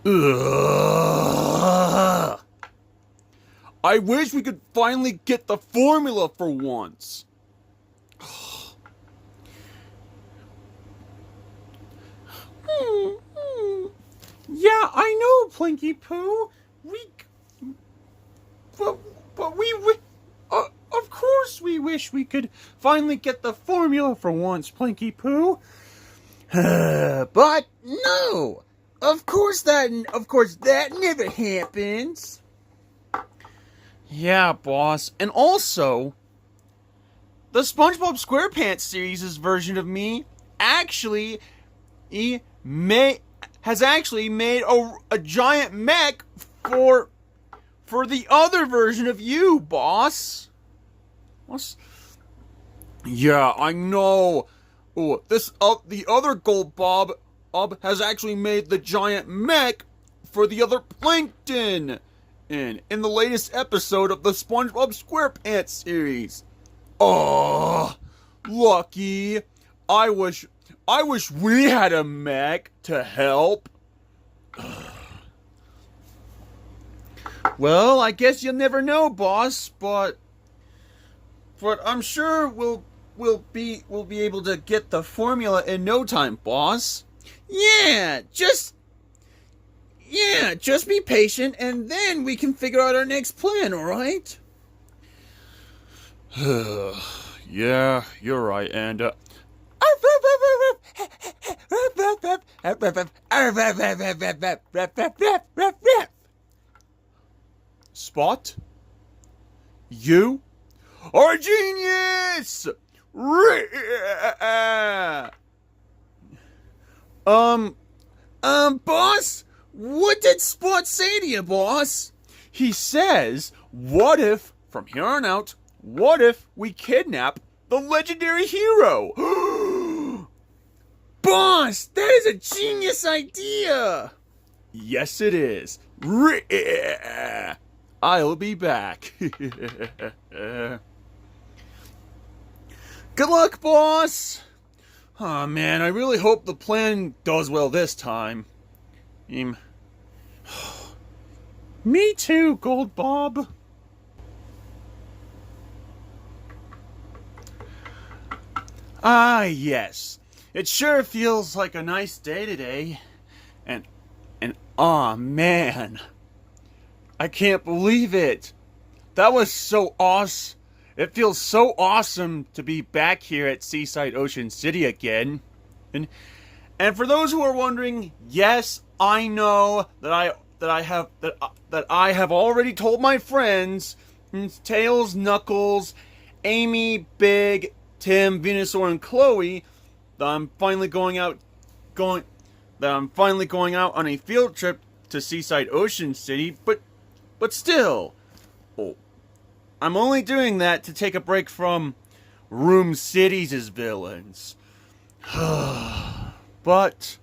Ugh. I wish we could finally get the formula for once. Yeah, I know, Plinky Poo. Of course we wish we could finally get the formula for once, Plinky Poo. But no, of course that never happens. Yeah, boss, and also, the SpongeBob SquarePants series' version of me has actually made a giant mech for the other version of you, boss. What's... Yeah, I know. Oh, the other Gold Bob has actually made the giant mech for the other Plankton in the latest episode of the SpongeBob SquarePants series. Oh, lucky. I wish we had a mech to help. Well, I guess you'll never know, boss, but I'm sure we'll be able to get the formula in no time, boss. Yeah, just be patient and then we can figure out our next plan, all right? Yeah, you're right, and Spot, you are a genius! Boss? What did Spot say to you, boss? He says, what if, from here on out, what if we kidnap the legendary hero? Boss, that is a genius idea! Yes, it is. I'll be back. Good luck, boss! Aw, man, I really hope the plan goes well this time. Me too, Gold Bob. Ah, yes. It sure feels like a nice day today. And aw, man. I can't believe it. That was so awesome. It feels so awesome to be back here at Seaside Ocean City again. And for those who are wondering, yes, I know that I have already told my friends, Tails, Knuckles, Amy, Big, Tim, Venusaur, and Chloe, that I'm finally going out on a field trip to Seaside Ocean City, but still, I'm only doing that to take a break from Room Cities' villains. But,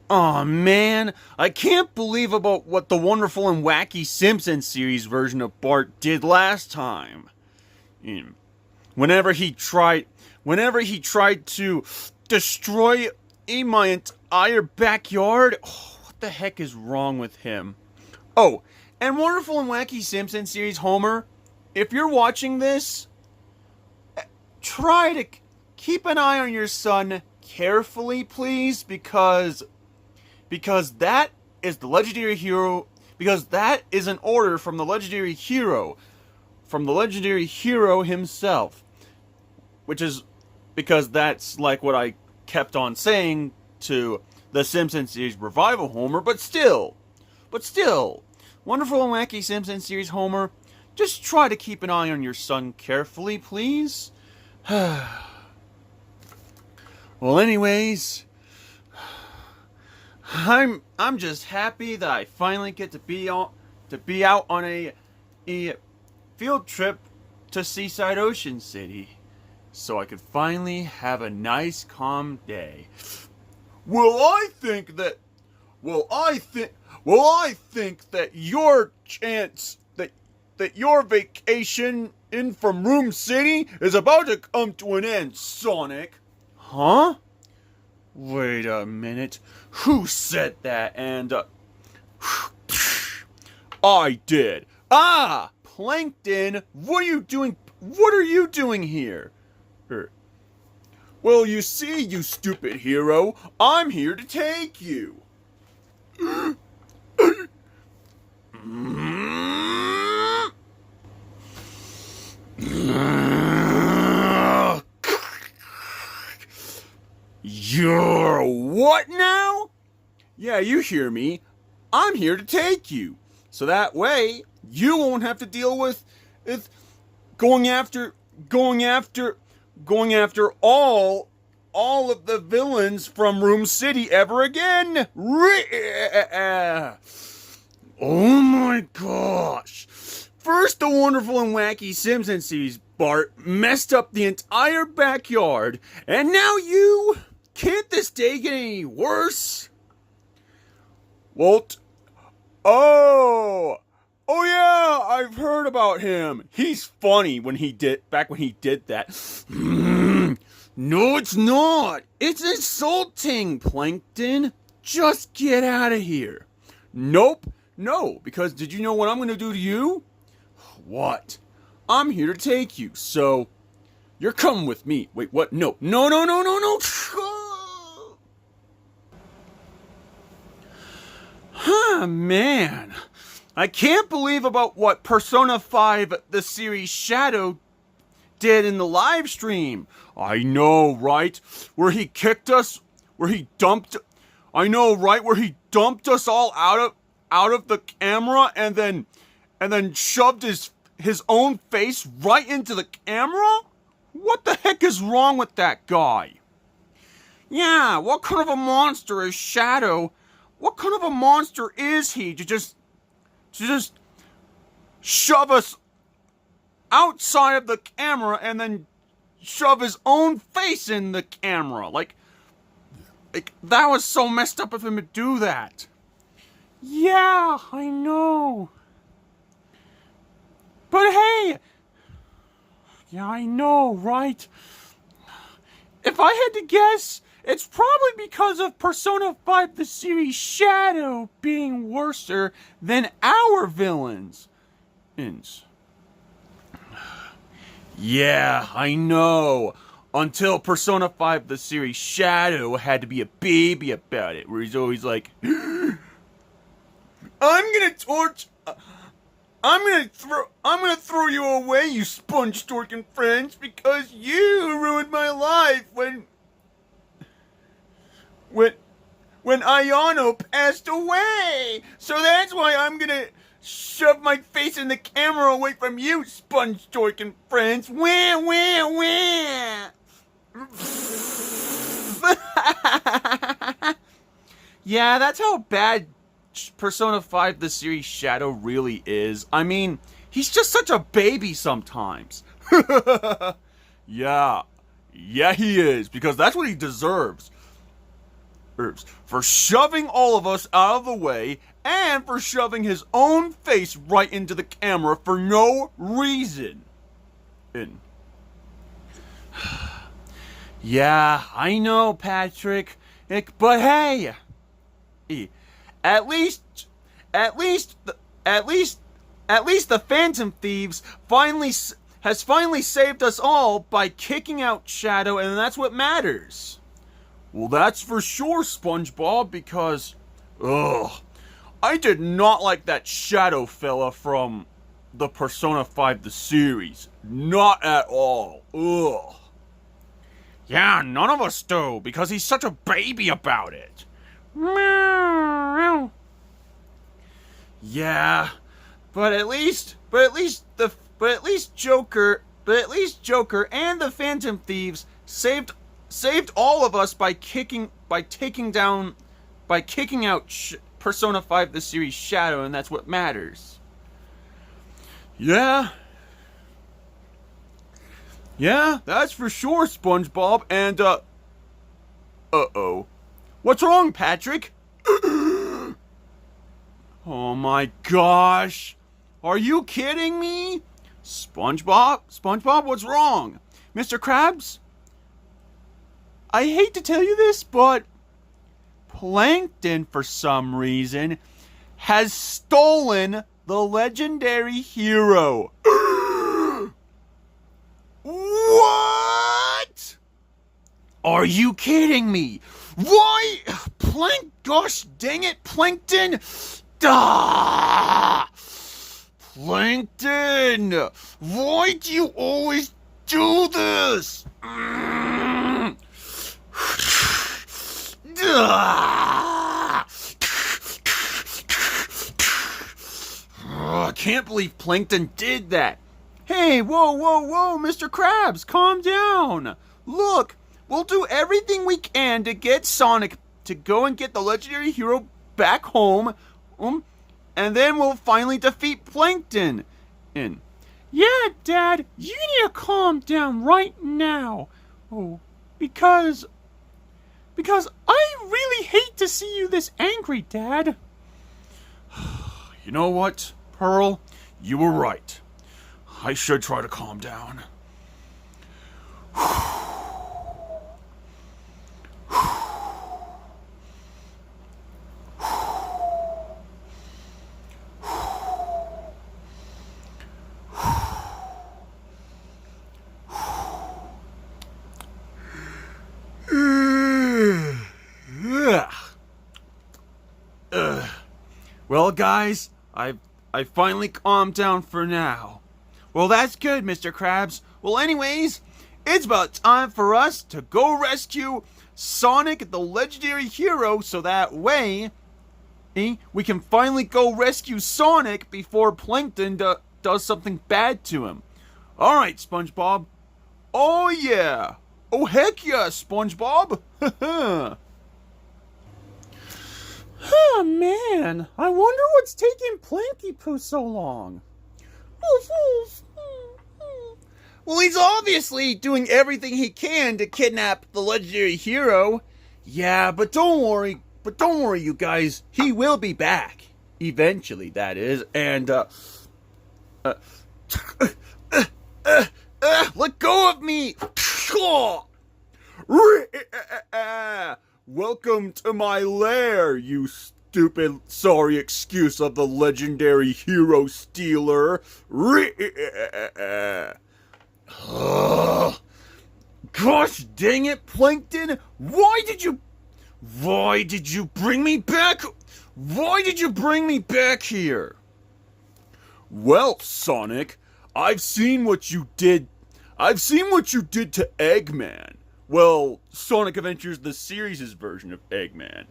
aw, man, I can't believe about what the Wonderful and Wacky Simpsons series version of Bart did last time. Whenever he tried to destroy my entire backyard, what the heck is wrong with him? Oh, and Wonderful and Wacky Simpsons series Homer, if you're watching this, try to keep an eye on your son carefully, please, because that is the legendary hero, because that is an order from the legendary hero himself, which is because that's like what I kept on saying to the Simpsons series Revival Homer, but still, Wonderful and Wacky Simpsons series Homer, just try to keep an eye on your son carefully, please. Well, anyways, I'm just happy that I finally get to be out on a field trip to Seaside Ocean City, so I could finally have a nice, calm day. I think that your chance that your vacation in from Room City is about to come to an end, Sonic. Huh? Wait a minute. Who said that? And, I did. Ah! Plankton! What are you doing? What are you doing here? Well, you see, you stupid hero, I'm here to take you. You're what now? Yeah, you hear me. I'm here to take you. So that way, you won't have to deal with going after all of the villains from Room City ever again. Oh my gosh. First, the wonderful and wacky Simpsons series, Bart, messed up the entire backyard, and now you? Can't this day get any worse? Walt? Oh yeah, I've heard about him. He's funny back when he did that. No, it's not. It's insulting, Plankton. Just get out of here. Nope. No, because did you know what I'm going to do to you? What? I'm here to take you, so you're coming with me. Wait, what? No. Huh, man. I can't believe about what Persona 5 the series Shadow did in the live stream. I know, right? Where he kicked us, where he dumped us all out of the camera and then shoved his own face right into the camera? What the heck is wrong with that guy? Yeah, what kind of a monster is Shadow? What kind of a monster is he to just shove us outside of the camera and then shove his own face in the camera? Like that was so messed up of him to do that. Yeah, I know. But hey, yeah, I know, right? If I had to guess, it's probably because of Persona 5 the series Shadow being worser than our villains. Yeah, I know. Until Persona 5 the series Shadow had to be a baby about it, where he's always like, I'm gonna throw you away, you sponge dorking friends, because you ruined my life when Ayano passed away. So that's why I'm gonna shove my face in the camera away from you, sponge dorking friends. Wah, wah, wah. Yeah, that's how bad Persona 5 the series Shadow really is. I mean, he's just such a baby sometimes. Yeah, he is, because that's what he deserves. For shoving all of us out of the way, and for shoving his own face right into the camera for no reason. Yeah, I know, Patrick. But hey, at least the Phantom Thieves has finally saved us all by kicking out Shadow, and that's what matters. Well, that's for sure, SpongeBob, because I did not like that Shadow fella from the Persona 5 the series. Not at all. Ugh. Yeah, none of us do, because he's such a baby about it. Yeah, but at least Joker and the Phantom Thieves saved all of us by kicking out Persona 5 the series Shadow, and that's what matters. Yeah, that's for sure, SpongeBob. And what's wrong, Patrick? Oh my gosh, are you kidding me? SpongeBob, what's wrong? Mr. Krabs? I hate to tell you this, but Plankton, for some reason, has stolen the legendary hero. What? Are you kidding me? Why? Gosh dang it, Plankton! Ah! Plankton! Why do you always do this? Ah! I can't believe Plankton did that. Hey, whoa, Mr. Krabs, calm down. Look, we'll do everything we can to get Sonic to go and get the legendary hero back home, and then we'll finally defeat Plankton. Yeah, Dad, you need to calm down right now. Oh, because I really hate to see you this angry, Dad. You know what, Pearl? You were right. I should try to calm down. Well, guys, I finally calmed down for now. Well, that's good, Mr. Krabs. Well, anyways, it's about time for us to go rescue Sonic, the legendary hero, so that way we can finally go rescue Sonic before Plankton does something bad to him. Alright, SpongeBob. Oh, yeah. Oh, heck yeah, SpongeBob. Oh, man. I wonder what's taking Planky Poo so long. Well, he's obviously doing everything he can to kidnap the legendary hero. Yeah, but don't worry, you guys. He will be back. Eventually, that is. And, let go of me! Welcome to my lair, you stupid sorry excuse of the legendary hero stealer. Gosh dang it, Plankton! Why did you bring me back? Why did you bring me back here? Well, Sonic, I've seen what you did to Eggman. Well, Sonic Adventures the series' version of Eggman.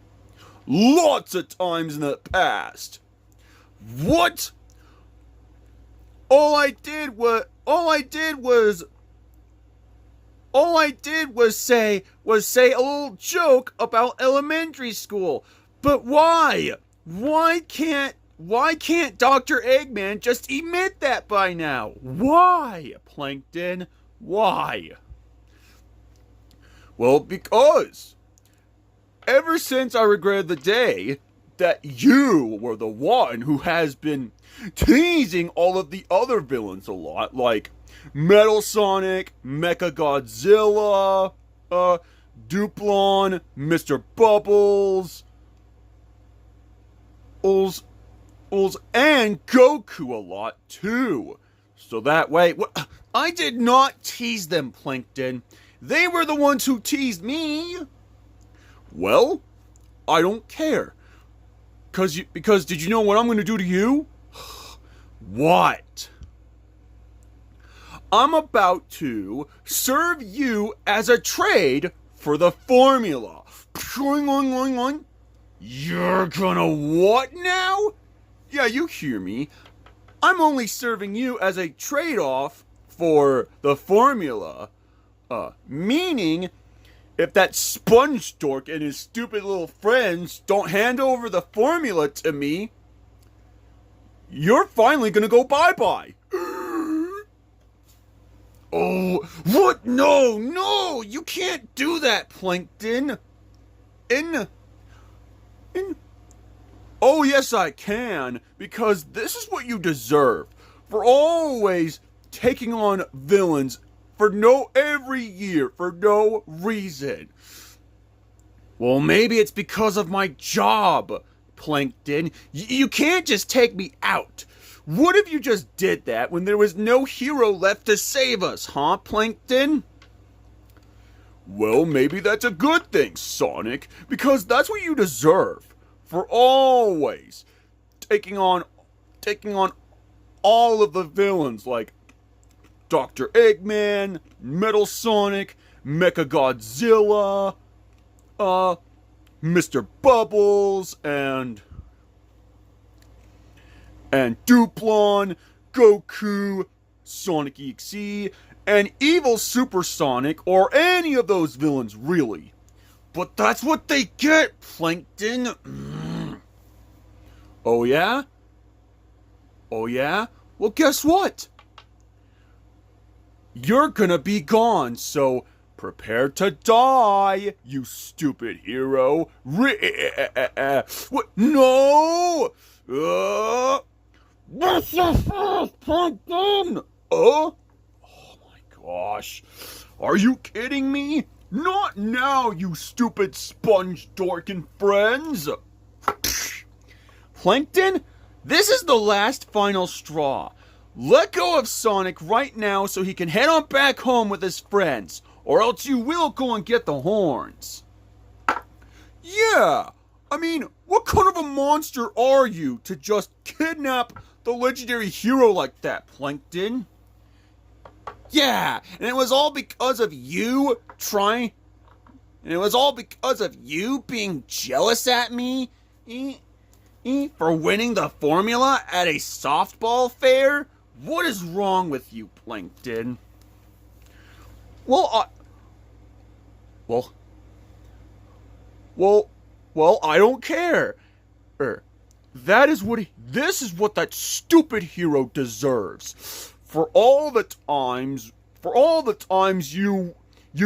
Lots of times in the past. What? All I did was say a little joke about elementary school. But why? Why can't Dr. Eggman just admit that by now? Why, Plankton? Why? Well, because ever since I regretted the day that you were the one who has been teasing all of the other villains a lot, like Metal Sonic, Mechagodzilla, Duplon, Mr. Bubbles, and Goku a lot too. So that way, I did not tease them, Plankton. They were the ones who teased me. Well, I don't care. Because did you know what I'm going to do to you? What? I'm about to serve you as a trade for the formula. You're gonna what now? Yeah, you hear me. I'm only serving you as a trade-off for the formula. Meaning, if that sponge dork and his stupid little friends don't hand over the formula to me, you're finally gonna go bye-bye. Oh, what? No, you can't do that, Plankton. Oh, yes, I can, because this is what you deserve. For always taking on villains every year, for no reason. Well, maybe it's because of my job, Plankton. You can't just take me out. What if you just did that when there was no hero left to save us, huh, Plankton? Well, maybe that's a good thing, Sonic, because that's what you deserve. For always taking on all of the villains like Dr. Eggman, Metal Sonic, Mechagodzilla, Mr. Bubbles, and Duplon, Goku, Sonic EXE, and Evil Supersonic, or any of those villains, really. But that's what they get, Plankton. Oh yeah? Oh yeah? Well, guess what? You're gonna be gone, so prepare to die, you stupid hero. What? No! Plankton! Oh my gosh. Are you kidding me? Not now, you stupid sponge dork and friends! Plankton, this is the last final straw. Let go of Sonic right now so he can head on back home with his friends, or else you will go and get the horns. Yeah, I mean, what kind of a monster are you to just kidnap the legendary hero like that, Plankton? Yeah, and it was all because of you being jealous at me for winning the formula at a softball fair? What is wrong with you, Plankton? Well, I don't care. This is what that stupid hero deserves. For all the times you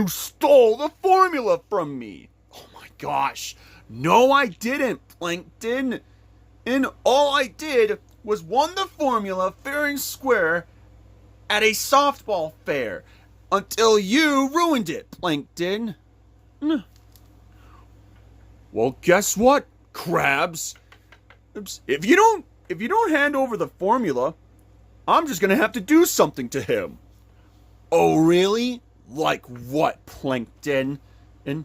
stole the formula from me. Oh my gosh. No, I didn't, Plankton. And all I did was won the formula fair and square at a softball fair until you ruined it, Plankton. Well, guess what, Krabs? If you don't hand over the formula, I'm just gonna have to do something to him. Oh, really? Like what, Plankton? And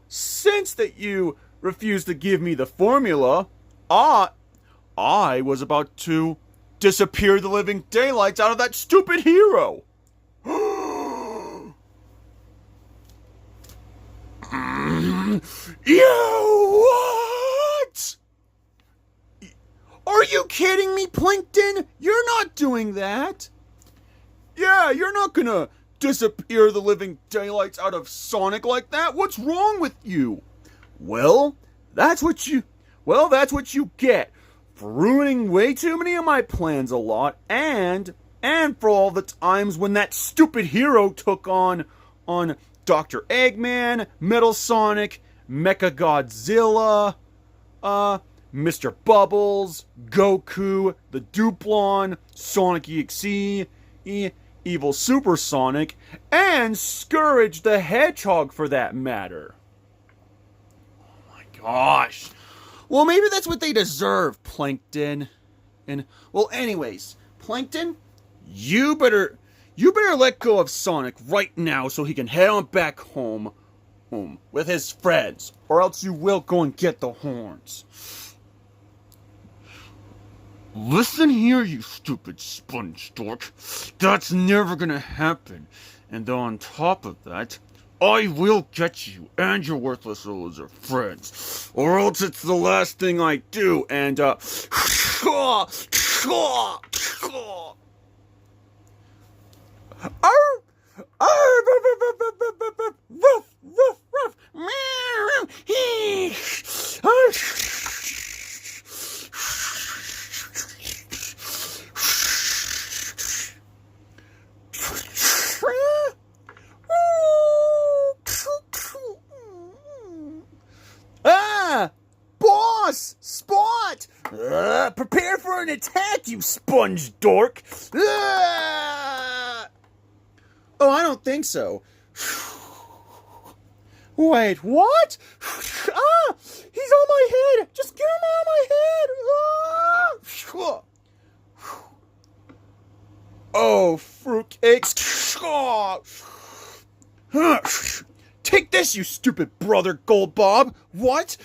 since that you refused to give me the formula, I was about to disappear the living daylights out of that stupid hero. You what? Are you kidding me, Plankton? You're not doing that. Yeah, you're not gonna disappear the living daylights out of Sonic like that. What's wrong with you? Well, that's what you get for ruining way too many of my plans a lot, and for all the times when that stupid hero took on Dr. Eggman, Metal Sonic, Mechagodzilla, Mr. Bubbles, Goku, the Duplon, Sonic EXE, Evil Supersonic, and Scourge the Hedgehog for that matter. Oh my gosh. Well, maybe that's what they deserve, Plankton. And, well, anyways, Plankton, you better let go of Sonic right now so he can head on back home with his friends, or else you will go and get the horns. Listen here, you stupid sponge dork. That's never gonna happen. And on top of that, I will get you and your worthless loser friends, or else it's the last thing I do, and Boss! Spot! Prepare for an attack, you sponge dork! Oh, I don't think so. Wait, what? Ah! He's on my head! Just get him on my head! Ah! Oh, fruitcakes! Take this, you stupid brother, Gold Bob! What?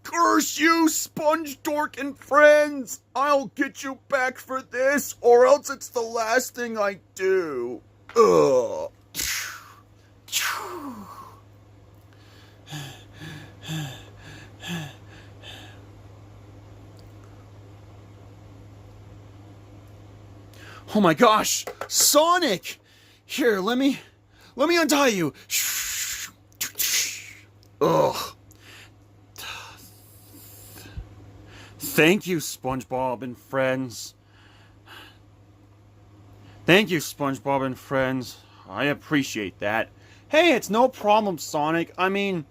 Curse you, Sponge Dork and friends! I'll get you back for this, or else it's the last thing I do. Ugh. Oh my gosh, Sonic! Here, let me untie you. Ugh. Thank you, SpongeBob and friends. Thank you, SpongeBob and friends. I appreciate that. Hey, it's no problem, Sonic. I mean,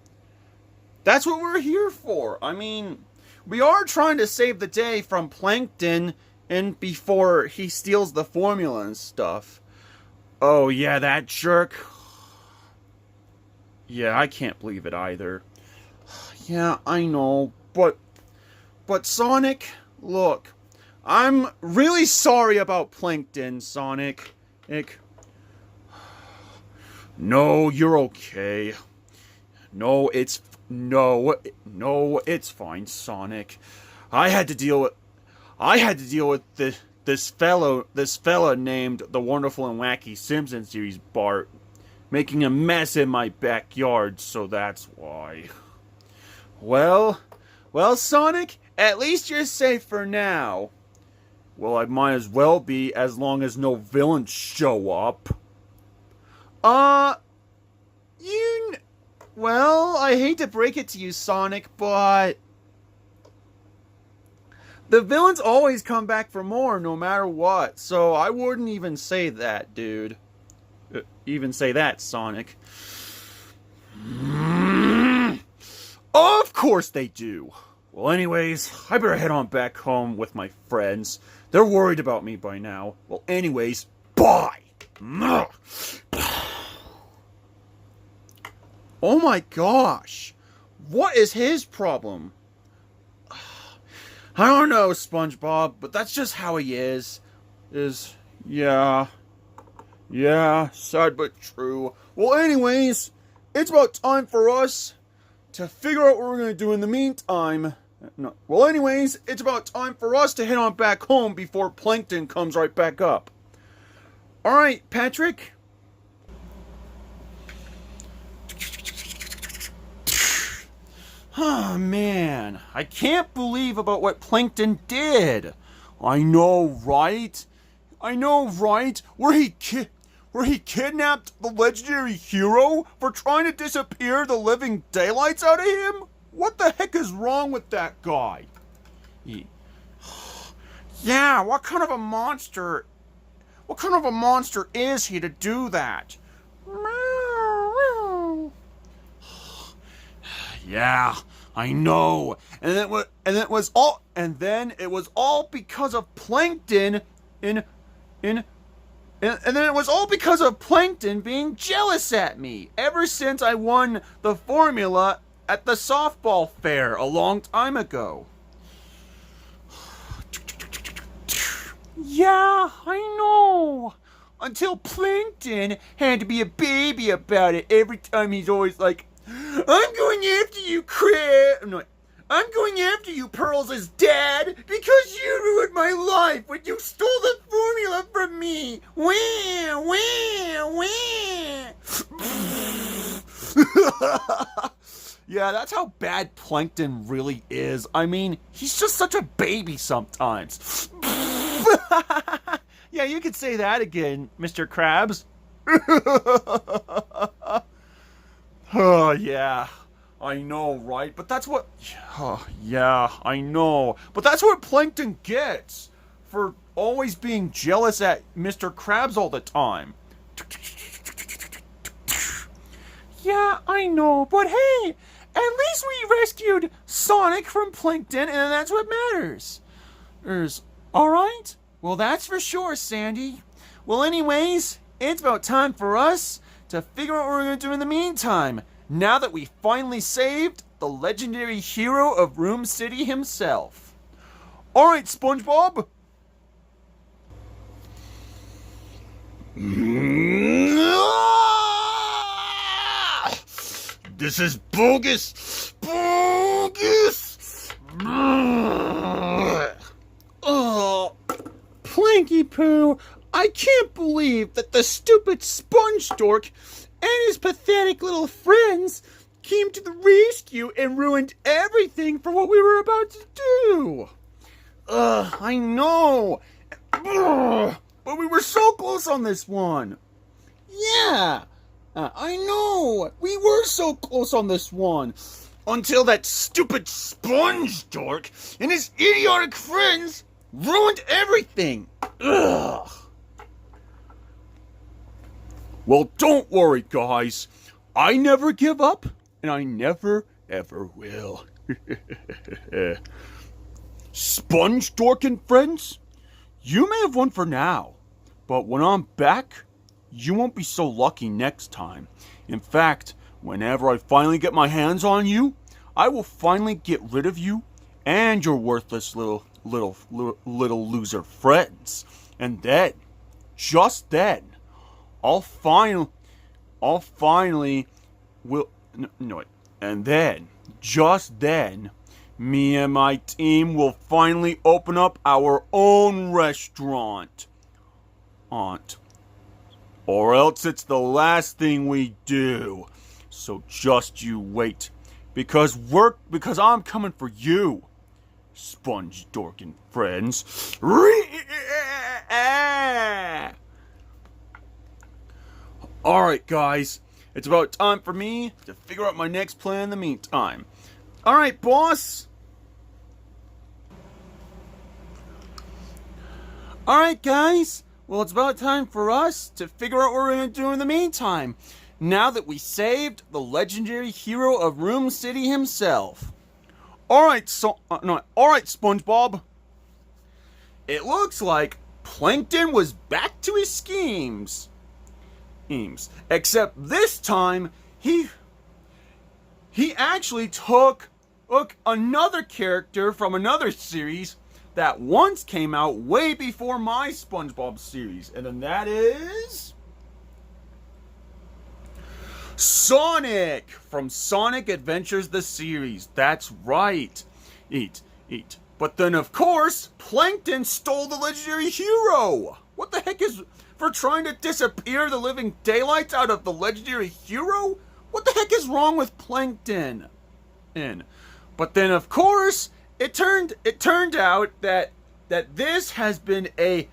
that's what we're here for. I mean, we are trying to save the day from Plankton and before he steals the formula and stuff. Oh, yeah, that jerk. Yeah, I can't believe it either. Yeah, I know, but Sonic, look, I'm really sorry about Plankton, Sonic. No, you're okay. No, it's fine, Sonic. I had to deal with this fella named the Wonderful and Wacky Simpsons series Bart, making a mess in my backyard, so that's why. Well, Sonic, at least you're safe for now. Well, I might as well be, as long as no villains show up. Well, I hate to break it to you, Sonic, but the villains always come back for more, no matter what, so I wouldn't even say that, dude. Even say that, Sonic. Of course they do. Well, anyways, I better head on back home with my friends. They're worried about me by now. Well, anyways, bye! Oh my gosh! What is his problem? I don't know, SpongeBob, but that's just how he is. Yeah, sad but true. Well, anyways, it's about time for us to figure out what we're going to do in the meantime. No. Well, anyways, it's about time for us to head on back home before Plankton comes right back up. Alright, Patrick? Oh, man. I can't believe about what Plankton did. I know, right? Where he kidnapped the legendary hero for trying to disappear the living daylights out of him? What the heck is wrong with that guy? Yeah, what kind of a monster is he to do that? Yeah, I know. And then it was all because of Plankton and then it was all because of Plankton being jealous at me ever since I won the formula at the softball fair a long time ago. Yeah, I know. Until Plankton had to be a baby about it every time. He's always like, I'm going after you, I'm going after you, Pearls' dad, because you ruined my life when you stole the formula from me. Wah, wah, wah. Yeah, that's how bad Plankton really is. I mean, he's just such a baby sometimes. Yeah, you could say that again, Mr. Krabs. Oh, yeah. I know, right? But that's what... Oh, yeah, I know. But that's what Plankton gets for always being jealous at Mr. Krabs all the time. Yeah, I know. But hey, at least we rescued Sonic from Plankton, and that's what matters. Alright? Well, that's for sure, Sandy. Well, anyways, it's about time for us to figure out what we're going to do in the meantime, now that we finally saved the legendary hero of Room City himself. Alright, SpongeBob. This is bogus! Bogus! Oh, Planky Poo, I can't believe that the stupid sponge dork and his pathetic little friends came to the rescue and ruined everything for what we were about to do. I know. But we were so close on this one. Yeah, I know. We were so close on this one. Until that stupid sponge dork and his idiotic friends ruined everything. Ugh. Well, don't worry, guys. I never give up, and I never, ever will. Sponge dork and friends, you may have won for now, but when I'm back, you won't be so lucky next time. In fact, whenever I finally get my hands on you, I will finally get rid of you and your worthless little loser friends. And then, just then, I'll finally and then, just then, me and my team will finally open up our own restaurant. Or else it's the last thing we do. So just you wait. Because I'm coming for you, Sponge Dork and friends. Alright, guys. It's about time for me to figure out my next plan in the meantime. Alright, boss. Alright, guys. Well, it's about time for us to figure out what we're going to do in the meantime, now that we saved the legendary hero of Room City himself. Alright, SpongeBob. It looks like Plankton was back to his schemes. Except this time, he actually took another character from another series that once came out way before my SpongeBob series. And then that is Sonic from Sonic Adventures the series. That's right. Eat. But then, of course, Plankton stole the legendary hero. What the heck is... For trying to disappear the living daylights out of the legendary hero? What the heck is wrong with Plankton? But then, of course, it turned out that this has been a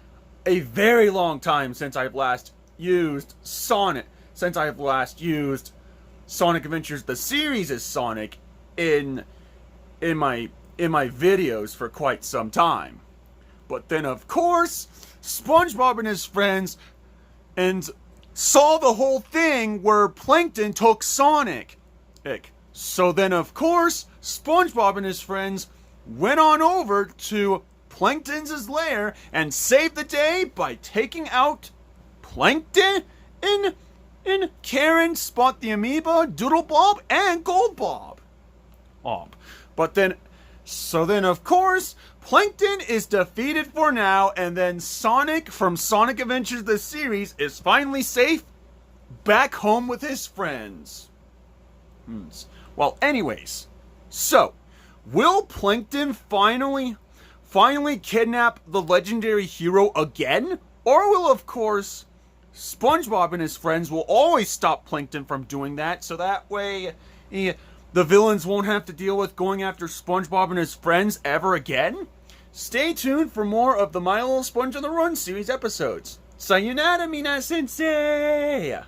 very long time since I've last used Sonic. Since I've last used Sonic Adventures the series as Sonic in my videos for quite some time. But then, of course, SpongeBob and his friends saw the whole thing where Plankton took Sonic. So then, of course, SpongeBob and his friends went on over to Plankton's lair and saved the day by taking out Plankton and Karen, Spot the Amoeba, Doodle Bob, and Gold Bob. But then, of course, Plankton is defeated for now, and then Sonic from Sonic Adventures the series is finally safe back home with his friends. Well, anyways, so will Plankton finally kidnap the legendary hero again? Or will, of course, SpongeBob and his friends will always stop Plankton from doing that, so that way the villains won't have to deal with going after SpongeBob and his friends ever again? Stay tuned for more of the My Little Sponge on the Run series episodes. Sayonara, mina sensei!